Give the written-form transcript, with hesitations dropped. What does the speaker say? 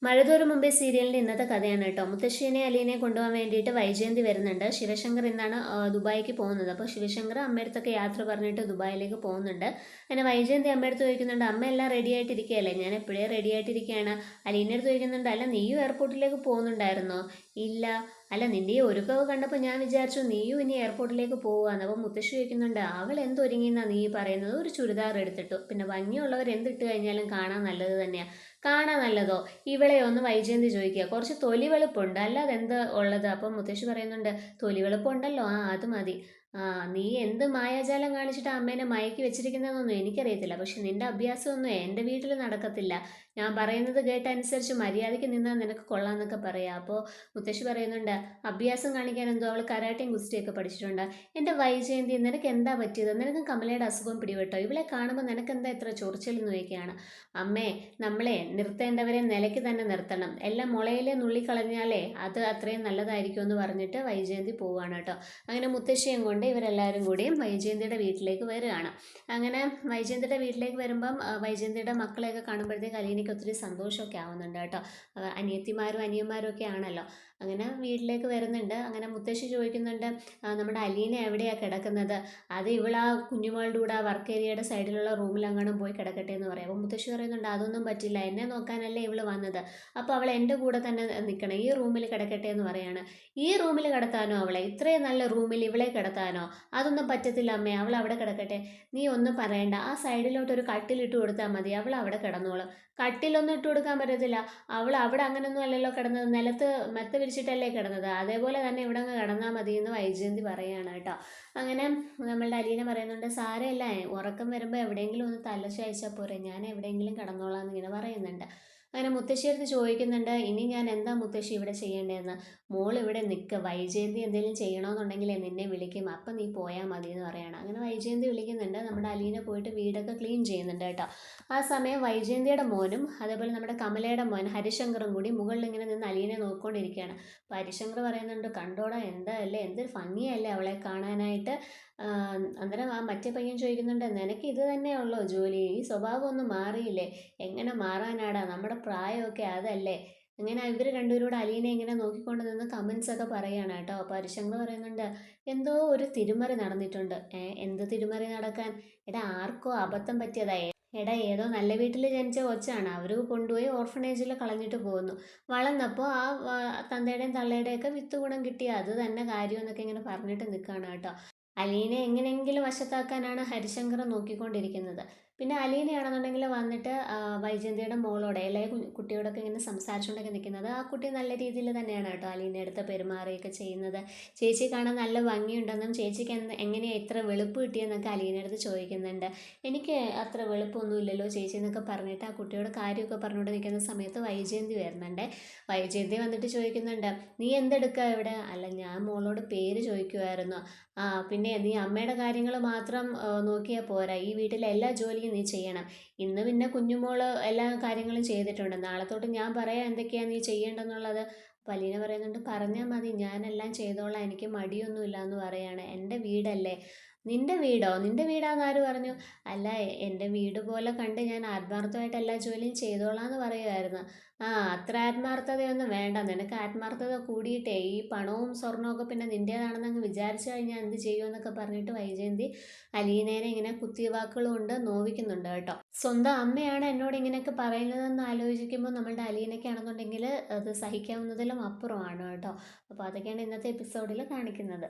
മഴതോറും മുമ്പേ സീരിയലിന്റെ ഇന്നത്തെ കഥയാണ് കേട്ടോ. മുത്തശ്ശിനെ അലീനെ കൊണ്ടുപോകാൻ വേണ്ടിയിട്ട് വൈജയന്തി വരുന്നുണ്ട്. ശിവശങ്കർ ഇന്നാണ് ദുബായിക്ക് പോകുന്നത്. അപ്പോൾ ശിവശങ്കർ അമ്മയടുത്തൊക്കെ യാത്ര പറഞ്ഞിട്ട് ദുബായിലേക്ക് പോകുന്നുണ്ട്. അങ്ങനെ വൈജയന്തി അമ്മയടുത്ത് ചോദിക്കുന്നുണ്ട്, അമ്മ എല്ലാം റെഡി ആയിട്ടിരിക്കുകയല്ലേ? ഞാൻ എപ്പോഴേ റെഡി ആയിട്ടിരിക്കുകയാണ്. അലീൻ്റെ അടുത്ത് ചോദിക്കുന്നുണ്ട്, അല്ല നീയും എയർപോർട്ടിലേക്ക് പോകുന്നുണ്ടായിരുന്നോ? ഇല്ല. അല്ല നിന്റെ ഈ ഒരുക്കവ് കണ്ടപ്പോൾ ഞാൻ വിചാരിച്ചു നീയും ഇനി എയർപോർട്ടിലേക്ക് പോവാന്ന്. അപ്പോൾ മുത്തശ്ശി ചോദിക്കുന്നുണ്ട്, അവൾ എന്തൊരുങ്ങിയെന്നാ നീ പറയുന്നത്? ഒരു ചുരിദാർ എടുത്തിട്ടു. പിന്നെ ഭംഗിയുള്ളവർ എന്തിട്ട് കഴിഞ്ഞാലും കാണാൻ നല്ലത് തന്നെയാണ്. കാണാൻ നല്ലതോ? ഇവളെ ഒന്ന് വൈജയന്തി ചോദിക്കുക. കുറച്ച് തൊലി വെളുപ്പുണ്ട്, അല്ലാതെ എന്താ ഉള്ളത്? അപ്പം മുത്തശ്ശി പറയുന്നുണ്ട്, തൊലി വെളുപ്പുണ്ടല്ലോ, അത് മതി. നീ എന്ത് മായാജാലം കാണിച്ചിട്ട് അമ്മേനെ മയക്കി വെച്ചിരിക്കുന്നതെന്നൊന്നും എനിക്കറിയത്തില്ല. പക്ഷെ നിന്റെ അഭ്യാസമൊന്നും എൻ്റെ വീട്ടിൽ നടക്കത്തില്ല. ഞാൻ പറയുന്നത് കേട്ടനുസരിച്ച് മര്യാദയ്ക്ക് നിന്നാൽ നിനക്ക് കൊള്ളാമെന്നൊക്കെ പറയാം. അപ്പോൾ മുത്തശ്ശി പറയുന്നുണ്ട്, അഭ്യാസം കാണിക്കാൻ എന്തോ അവൾ കരാട്ടയും ഗുസ്തിയൊക്കെ പഠിച്ചിട്ടുണ്ട്. എൻ്റെ വൈജയന്തി, നിനക്ക് എന്താ പറ്റിയത്? നിനക്ക് കമലയുടെ അസുഖം പിടിപെട്ടോ? ഇവളെ കാണുമ്പോൾ നിനക്ക് എന്താ ഇത്ര ചൊറിച്ചിലെന്ന് ചോദിക്കുകയാണ്. അമ്മേ, നമ്മളെ നിർത്തേണ്ടവരെ നിലയ്ക്ക് തന്നെ നിർത്തണം. എല്ലാം മുളയിലെ നുള്ളിക്കളഞ്ഞാലേ അത് അത്രയും നല്ലതായിരിക്കും എന്ന് പറഞ്ഞിട്ട് വൈജയന്തി പോവുകയാണ് കേട്ടോ. അങ്ങനെ മുത്തശ്ശിയും കൊണ്ട് ഇവരെല്ലാവരും കൂടിയും വൈജയന്തിയുടെ വീട്ടിലേക്ക് വരികയാണ്. അങ്ങനെ വൈജയന്തിയുടെ വീട്ടിലേക്ക് വരുമ്പം വൈജയന്തിയുടെ മക്കളെയൊക്കെ കാണുമ്പോഴത്തേക്ക് അലീനയ്ക്ക് ഒത്തിരി സന്തോഷമൊക്കെ ആവുന്നുണ്ട് കേട്ടോ. അനിയത്തിമാരും അനിയന്മാരും ഒക്കെ ആണല്ലോ. അങ്ങനെ വീട്ടിലേക്ക് വരുന്നുണ്ട്. അങ്ങനെ മുത്തശ്ശി ചോദിക്കുന്നുണ്ട്, നമ്മുടെ അലീന എവിടെയാണ് കിടക്കുന്നത്? അത് ഇവൾ ആ കുഞ്ഞുമോളുടെ കൂടെ ആ വർക്ക് ഏരിയയുടെ സൈഡിലുള്ള റൂമിൽ അങ്ങനെ പോയി കിടക്കട്ടെ എന്ന് പറയും. അപ്പോൾ മുത്തശ്ശി പറയുന്നുണ്ട്, അതൊന്നും പറ്റില്ല, എന്നെ നോക്കാനല്ലേ ഇവള് വന്നത്. അപ്പോൾ അവൾ എൻ്റെ കൂടെ തന്നെ നിൽക്കണം, ഈ റൂമിൽ കിടക്കട്ടെ എന്ന് പറയാണ്. ഈ റൂമിൽ കിടത്താനോ അവളെ? ഇത്രയും നല്ല റൂമിൽ ഇവളെ കിടത്താനോ? അതൊന്നും പറ്റത്തില്ല അമ്മേ, അവൾ അവിടെ കിടക്കട്ടെ. നീ ഒന്നും പറയണ്ട, ആ സൈഡിലോട്ട് ഒരു കട്ടിലിട്ട് കൊടുത്താൽ മതി, അവൾ അവിടെ കിടന്നോളും. കട്ടിലൊന്നും ഇട്ട് കൊടുക്കാൻ പറ്റത്തില്ല. അവൾ അവിടെ അങ്ങനൊന്നും അല്ലല്ലോ കിടന്നത്, നിലത്ത് മെത്ത വിരിച്ചിട്ടല്ലേ കിടന്നത്, അതേപോലെ തന്നെ ഇവിടെ അങ്ങ് കിടന്നാൽ മതി എന്ന് വൈജയന്തി പറയുകയാണ് കേട്ടോ. അങ്ങനെ നമ്മളുടെ അലീന പറയുന്നുണ്ട്, സാരമില്ല, ഉറക്കം വരുമ്പോൾ എവിടെയെങ്കിലും ഒന്ന് തലചായ്ച്ചാൽ പോരെ, ഞാൻ എവിടെയെങ്കിലും കിടന്നോളാം എന്നിങ്ങനെ പറയുന്നുണ്ട്. അങ്ങനെ മുത്തശ്ശിയടുത്ത് ചോദിക്കുന്നുണ്ട്, ഇനി ഞാൻ എന്താ മുത്തശ്ശി ഇവിടെ ചെയ്യേണ്ടതെന്ന്. മോൾ ഇവിടെ നിൽക്കുക, വൈജയന്തി എന്തെങ്കിലും ചെയ്യണമെന്നുണ്ടെങ്കിൽ നിന്നെ വിളിക്കും, അപ്പം നീ പോയാൽ മതി എന്ന് പറയണം. അങ്ങനെ വൈജയന്തി വിളിക്കുന്നുണ്ട്. നമ്മുടെ അലീന പോയിട്ട് വീടൊക്കെ ക്ലീൻ ചെയ്യുന്നുണ്ട് കേട്ടോ. ആ സമയം വൈജയന്തിയുടെ മോനും അതേപോലെ നമ്മുടെ കമലയുടെ മോൻ ഹരിശങ്കറും കൂടി മുകളിൽ ഇങ്ങനെ നിന്ന് അലീനെ നോക്കിക്കൊണ്ടിരിക്കുകയാണ്. അപ്പോൾ ഹരിശങ്കർ പറയുന്നുണ്ട്, കണ്ടോടാ എന്താ അല്ലേ, എന്തൊരു ഭംഗിയല്ലേ അവളെ കാണാനായിട്ട്. അന്നേരം ആ മറ്റേ പയ്യൻ ചോദിക്കുന്നുണ്ട്, നിനക്ക് ഇത് തന്നെയുള്ളോ ജോലി? ഈ സ്വഭാവം ഒന്നും മാറിയില്ലേ? എങ്ങനെ മാറാനാടാ, നമ്മുടെ പ്രായമൊക്കെ അതല്ലേ. ഇങ്ങനെ ഇവർ രണ്ടുപേരോട് അലീനെ ഇങ്ങനെ നോക്കിക്കൊണ്ട് നിന്ന് കമൻസ് ഒക്കെ പറയുകയാണ് കേട്ടോ. അപ്പോൾ ഹരിശങ്കർ പറയുന്നുണ്ട്, എന്തോ ഒരു തിരുമറി നടന്നിട്ടുണ്ട്. എന്ത് തിരുമറി നടക്കാൻ? എടാ, ആർക്കോ അബദ്ധം പറ്റിയതാ. എടാ, ഏതോ നല്ല വീട്ടിൽ ജനിച്ച കൊച്ചാണ്, അവർ കൊണ്ടുപോയി ഓർഫനേജിൽ കളഞ്ഞിട്ട് പോകുന്നു. വളർന്നപ്പോൾ ആ തന്തയുടെയും തള്ളയുടെയും ഒക്കെ വിത്ത് ഗുണം കിട്ടിയ അത് തന്നെ കാര്യം എന്നൊക്കെ ഇങ്ങനെ പറഞ്ഞിട്ട് നിൽക്കുകയാണ് കേട്ടോ. അലീനെ എങ്ങനെയെങ്കിലും വശത്താക്കാനാണ് ഹരിശങ്കർ നോക്കിക്കൊണ്ടിരിക്കുന്നത്. പിന്നെ അലീനയാണെന്നുണ്ടെങ്കിൽ വന്നിട്ട് വൈജയന്തിയുടെ മോളോടെ ഇളയ കുട്ടിയോടൊക്കെ ഇങ്ങനെ സംസാരിച്ചുകൊണ്ടൊക്കെ നിൽക്കുന്നത്. ആ കുട്ടി നല്ല രീതിയിൽ തന്നെയാണ് കേട്ടോ അലീനെ അടുത്ത് പെരുമാറുകയൊക്കെ ചെയ്യുന്നത്. ചേച്ചി കാണാൻ നല്ല ഭംഗിയുണ്ടെന്നും ചേച്ചിക്ക് എങ്ങനെയാണ് ഇത്ര വെളുപ്പ് കിട്ടിയെന്നൊക്കെ അലീനയുടെ അടുത്ത് ചോദിക്കുന്നുണ്ട്. എനിക്ക് അത്ര വെളുപ്പൊന്നും ഇല്ലല്ലോ ചേച്ചി എന്നൊക്കെ പറഞ്ഞിട്ട് ആ കുട്ടിയോട് കാര്യമൊക്കെ പറഞ്ഞുകൊണ്ട് നിൽക്കുന്ന സമയത്ത് വൈജയന്തി വരുന്നുണ്ട്. വൈജയന്തി വന്നിട്ട് ചോദിക്കുന്നുണ്ട്, നീ എന്തെടുക്കുക ഇവിടെ? അല്ല, ഞാൻ മോളോട് പേര് ചോദിക്കുമായിരുന്നു. പിന്നെ നീ അമ്മയുടെ കാര്യങ്ങൾ മാത്രം നോക്കിയാൽ പോരാ, ഈ വീട്ടിലെ എല്ലാ ജോലിയും നീ ചെയ്യണം. ഇന്ന് പിന്നെ കുഞ്ഞുമോള് എല്ലാ കാര്യങ്ങളും ചെയ്തിട്ടുണ്ട്, നാളെ തൊട്ട് ഞാൻ പറയാം എന്തൊക്കെയാണ് നീ ചെയ്യേണ്ടെന്നുള്ളത്. പലീന പറയുന്നുണ്ട്, പറഞ്ഞാൽ മതി, ഞാനെല്ലാം ചെയ്തോളാം, എനിക്ക് മടിയൊന്നുമില്ല എന്ന് പറയാണ്. എൻ്റെ വീടല്ലേ. നിന്റെ വീടോ? നിന്റെ വീടാന്ന് ആര് പറഞ്ഞു? അല്ല, എൻ്റെ വീട് പോലെ കണ്ട് ഞാൻ ആത്മാർത്ഥമായിട്ട് എല്ലാ ജോലിയും ചെയ്തോളാം എന്ന് പറയുമായിരുന്നു. അത്ര ആത്മാർത്ഥതയൊന്നും വേണ്ട, നിനക്ക് ആത്മാർത്ഥത കൂടിയിട്ടേ ഈ പണവും സ്വർണമൊക്കെ പിന്നെ നിൻ്റേതാണെന്ന് അങ്ങ് വിചാരിച്ചു കഴിഞ്ഞാൽ എന്ത് ചെയ്യുമെന്നൊക്കെ പറഞ്ഞിട്ട് വൈജയന്തി അലീനേനെ ഇങ്ങനെ കുത്തിവാക്കുകൾ കൊണ്ട് നോവിക്കുന്നുണ്ട് കേട്ടോ. സ്വന്തം അമ്മയാണ് എന്നോട് ഇങ്ങനെയൊക്കെ പറയുന്നതെന്ന് ആലോചിക്കുമ്പോൾ നമ്മളുടെ അലീനയ്ക്കാണെന്നുണ്ടെങ്കിൽ അത് സഹിക്കാവുന്നതിലും അപ്പുറമാണ് കേട്ടോ. അപ്പോൾ അതൊക്കെയാണ് ഇന്നത്തെ എപ്പിസോഡിൽ കാണിക്കുന്നത്.